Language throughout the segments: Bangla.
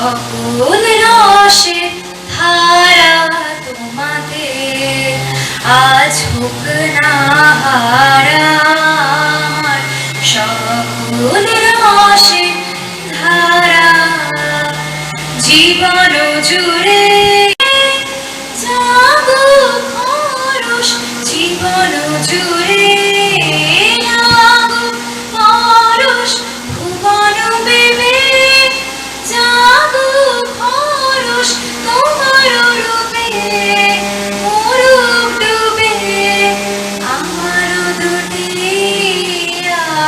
সকল রসে ধারা তোমাদের আজ হোক না হারা সকল রসে ধারা জীবন জুড়ে জাগো খরস জীবন জুড়ে জাগো খরস ভুবন বেবে জাগো খরস তোমার রূপে মুরুখ ডুবে আমার দুটি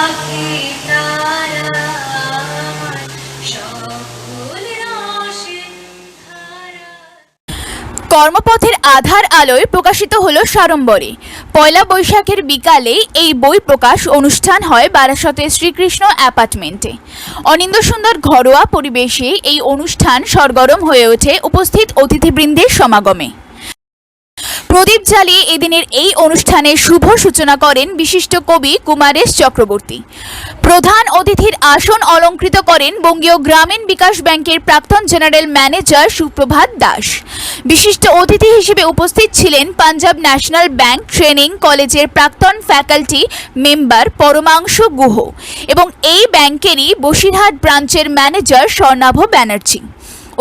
আঁখি তারা সকল রসে ধারা। কর্মপথের আধার আলোয় প্রকাশিত হলো সাড়ম্বরে। পয়লা বৈশাখের বিকালে এই বই প্রকাশ অনুষ্ঠান হয় বারাসতের শ্রীকৃষ্ণ অ্যাপার্টমেন্টে। অনিন্দ্য সুন্দর ঘরোয়া পরিবেশে এই অনুষ্ঠান সরগরম হয়ে ওঠে উপস্থিত অতিথিবৃন্দের সমাগমে। প্রদীপ জ্বালিয়ে এদিনের এই অনুষ্ঠানের শুভ সূচনা করেন বিশিষ্ট কবি কুমারেশ চক্রবর্তী। প্রধান অতিথির আসন অলঙ্কৃত করেন বঙ্গীয় গ্রামীণ বিকাশ ব্যাংকের প্রাক্তন জেনারেল ম্যানেজার সুপ্রভাত দাস। বিশিষ্ট অতিথি হিসেবে উপস্থিত ছিলেন পাঞ্জাব ন্যাশনাল ব্যাংক ট্রেনিং কলেজের প্রাক্তন ফ্যাকাল্টি মেম্বার পরমাংশু গুহ এবং এই ব্যাংকেরই বসিরহাট ব্রাঞ্চের ম্যানেজার স্বর্ণাভ ব্যানার্জি।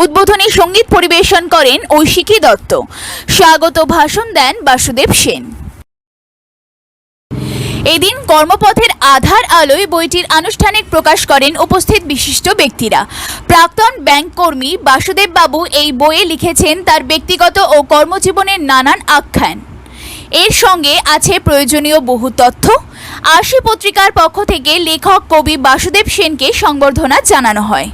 উদ্বোধনী সঙ্গীত পরিবেশন করেন ঐশিকী দত্ত। স্বাগত ভাষণ দেন বাসুদেব সেন। এদিন কর্মপথের আধার আলোয় বইটির আনুষ্ঠানিক প্রকাশ করেন উপস্থিত বিশিষ্ট ব্যক্তিরা। প্রাক্তন ব্যাংক কর্মী বাসুদেব বাবু এই বইয়ে লিখেছেন তার ব্যক্তিগত ও কর্মজীবনের নানান আখ্যান। এর সঙ্গে আছে প্রয়োজনীয় বহু তথ্য। আশি পত্রিকার পক্ষ থেকে লেখক কবি বাসুদেব সেনকে সংবর্ধনা জানানো হয়।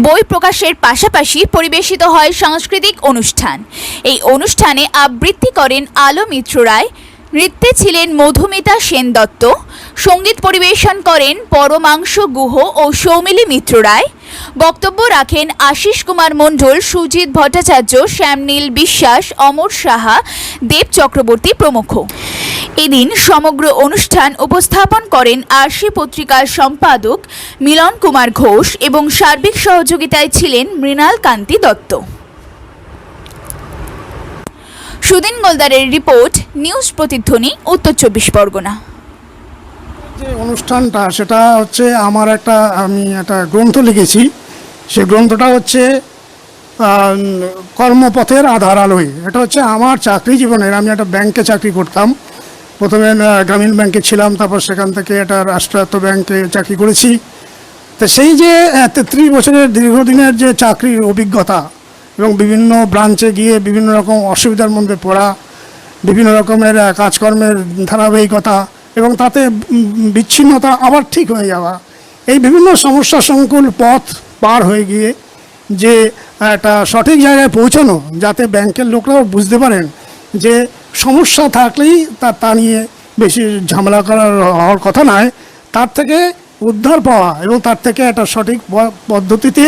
বই প্রকাশের পাশাপাশি পরিবেশিত হয় সাংস্কৃতিক অনুষ্ঠান। এই অনুষ্ঠানে আবৃত্তি করেন আলো মিত্র রায়, নৃত্যে ছিলেন মধুমিতা সেন দত্ত, সঙ্গীত পরিবেশন করেন পরমাংশু গুহ ও সৌমিলি মিত্র রায়। বক্তব্য রাখেন আশিস কুমার মণ্ডল, সুজিত ভট্টাচার্য, শ্যামনীল বিশ্বাস, অমর সাহা, দেব চক্রবর্তী প্রমুখ। এদিন সমগ্র অনুষ্ঠান উপস্থাপন করেন আরশি পত্রিকার সম্পাদক মিলন কুমার ঘোষ এবং সার্বিক সহযোগিতায় ছিলেন মৃণাল কান্তি দত্ত। সুদিন গোলদারের রিপোর্ট, নিউজ প্রতিধ্বনি, উত্তর 24 পরগনা। যে অনুষ্ঠানটা সেটা হচ্ছে আমি একটা গ্রন্থ লিখেছি। সেই গ্রন্থটা হচ্ছে কর্মপথের আধার আলোয়। এটা হচ্ছে আমার চাকরি জীবনের। আমি একটা ব্যাংকে চাকরি করতাম। প্রথমে গ্রামীণ ব্যাংকে ছিলাম, তারপর সেখান থেকে একটা রাষ্ট্রায়ত্ত ব্যাংকে চাকরি করেছি। তো সেই যে 33 বছরের দীর্ঘদিনের যে চাকরির অভিজ্ঞতা এবং বিভিন্ন ব্রাঞ্চে গিয়ে বিভিন্ন রকম অসুবিধার মধ্যে পড়া, বিভিন্ন রকমের কাজকর্মের ধারাবাহিকতা এবং তাতে বিচ্ছিন্নতা আবার ঠিক হয়ে যাওয়া, এই বিভিন্ন সমস্যা সংকুল পথ পার হয়ে গিয়ে যে একটা সঠিক জায়গায় পৌঁছানো, যাতে ব্যাংকের লোকরাও বুঝতে পারেন যে সমস্যা থাকলেই তা নিয়ে বেশি ঝামেলা হওয়ার কথা নয়, তার থেকে উদ্ধার পাওয়া এবং তার থেকে একটা সঠিক পদ্ধতিতে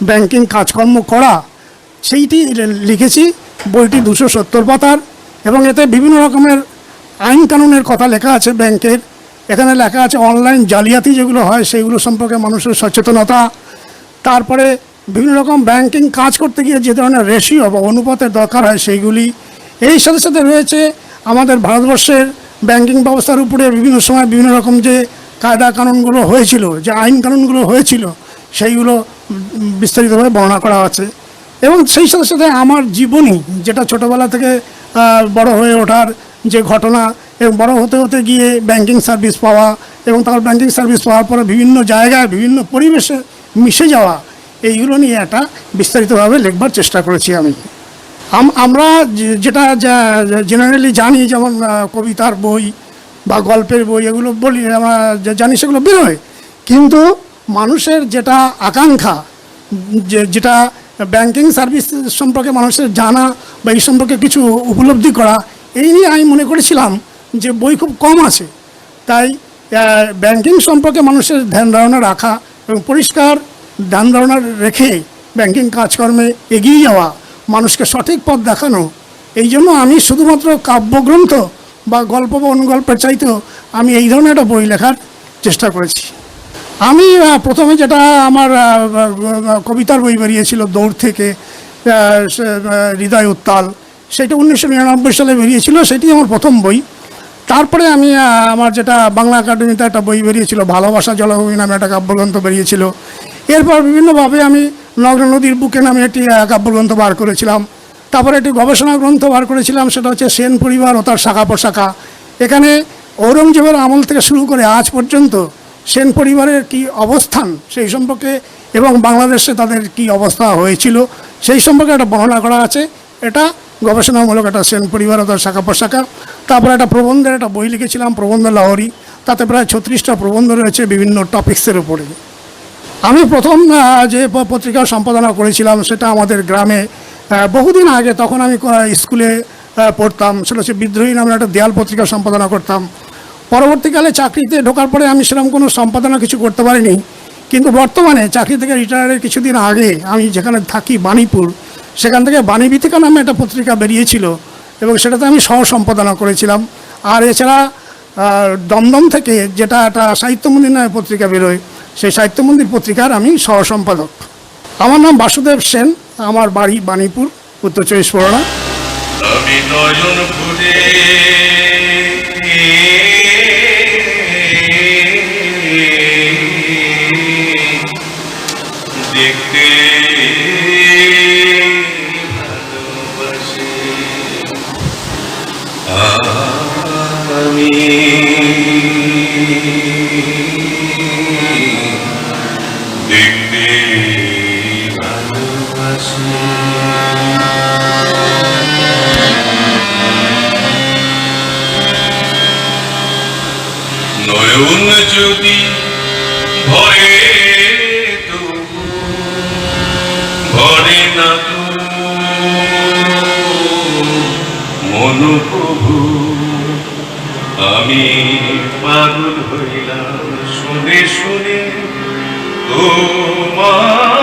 ব্যাংকিং কাজকর্ম করা, সেইটি লিখেছি। বইটি 270 পাতার এবং এতে বিভিন্ন রকমের আইন কানুনের কথা লেখা আছে ব্যাংকের। এখানে লেখা আছে অনলাইন জালিয়াতি যেগুলো হয় সেইগুলো সম্পর্কে মানুষের সচেতনতা, তারপরে বিভিন্ন রকম ব্যাংকিং কাজ করতে গিয়ে যে ধরনের রেশিও বা অনুপাতের দরকার হয় সেইগুলি। এই সাথে সাথে রয়েছে আমাদের ভারতবর্ষের ব্যাংকিং ব্যবস্থার উপরে বিভিন্ন সময় বিভিন্ন রকম যে কায়দা কানুনগুলো হয়েছিল, যে আইন কানুনগুলো হয়েছিল, সেইগুলো বিস্তারিতভাবে বর্ণনা করা আছে। এবং সেই সাথে সাথে আমার জীবনী, যেটা ছোটোবেলা থেকে বড় হয়ে ওঠার যে ঘটনা এবং বড় হতে হতে গিয়ে ব্যাংকিং সার্ভিস পাওয়া এবং তারপর ব্যাংকিং সার্ভিস পাওয়ার পরে বিভিন্ন জায়গায় বিভিন্ন পরিবেশে মিশে যাওয়া, এইগুলো নিয়ে একটা বিস্তারিতভাবে লিখবার চেষ্টা করেছি আমি। আমরা যেটা জেনারেলি জানি, যেমন কবিতার বই বা গল্পের বই এগুলো বলি, আমরা জানি সেগুলো বেরোয়, কিন্তু মানুষের যেটা আকাঙ্ক্ষা, যেটা ব্যাংকিং সার্ভিস সম্পর্কে মানুষের জানা বা এই সম্পর্কে কিছু উপলব্ধি করা, এই নিয়ে আমি মনে করেছিলাম যে বই খুব কম আছে। তাই ব্যাংকিং সম্পর্কে মানুষের ধ্যান ধারণা রাখা এবং পরিষ্কার ধ্যান ধারণা রেখে ব্যাংকিং কাজকর্মে এগিয়ে যাওয়া, মানুষকে সঠিক পথ দেখানো, এই জন্য আমি শুধুমাত্র কাব্যগ্রন্থ বা গল্প বা অনুগল্পের চাইতেও আমি এই ধরনের একটা বই লেখার চেষ্টা করেছি। আমি প্রথমে যেটা আমার কবিতার বই বেরিয়েছিল দৌড় থেকে হৃদয় উত্তাল, সেটা 1999 সালে বেরিয়েছিল, সেটি আমার প্রথম বই। তারপরে আমি আমার যেটা বাংলা একাডেমিতে একটা বই বেরিয়েছিল ভালোবাসা জলভূমি নামে একটা কাব্যগ্রন্থ বেরিয়েছিল। এরপর বিভিন্নভাবে আমি নগ্ন নদীর বুকে নামে একটি কাব্যগ্রন্থ বার করেছিলাম। তারপরে একটি গবেষণা গ্রন্থ বার করেছিলাম, সেটা হচ্ছে সেন পরিবার ও তার শাখা প্রশাখা। এখানে ঔরঙ্গজেবের আমল থেকে শুরু করে আজ পর্যন্ত সেন পরিবারের কি অবস্থান সেই সম্পর্কে এবং বাংলাদেশে তাদের কি অবস্থা হয়েছিল সেই সম্পর্কে একটা বর্ণনা করা আছে। এটা গবেষণামূলক একটা সেন পরিবার ও তার শাখা প্রশাখা। তারপরে একটা প্রবন্ধের একটা বই লিখেছিলাম, প্রবন্ধ লাহরি, তাতে প্রায় 36টা প্রবন্ধ রয়েছে বিভিন্ন টপিক্সের উপরে। আমি প্রথম যে পত্রিকা সম্পাদনা করেছিলাম সেটা আমাদের গ্রামে বহুদিন আগে, তখন আমি স্কুলে পড়তাম, সেটা হচ্ছে বিদ্রোহী নামে একটা দেয়াল পত্রিকা সম্পাদনা করতাম। পরবর্তীকালে চাকরিতে ঢোকার পরে আমি সেরকম কোনো সম্পাদনা কিছু করতে পারিনি, কিন্তু বর্তমানে চাকরি থেকে রিটায়ারের কিছুদিন আগে আমি যেখানে থাকি বাণীপুর, সেখান থেকে বাণীবিথিকা নামে একটা পত্রিকা বেরিয়েছিল এবং সেটাতে আমি সহ সম্পাদনা করেছিলাম। আর এছাড়া দমদম থেকে যেটা একটা সাহিত্য মন্দির নামে পত্রিকা বেরোয়, সেই সাহিত্য মন্দির পত্রিকার আমি সহ সম্পাদক। আমার নাম বাসুদেব সেন, আমার বাড়ি বাণীপুর, উত্তর 24 পরগনা। আমি নয়ন ভরে দেখতে ভালোবাসি, আমি দেখতে ভালোবাসি। নয়ন যদি ভয়ে তবু ভরে না তো মন প্রভু, আমি পাগল হইলাম শুনে শুনে তোমার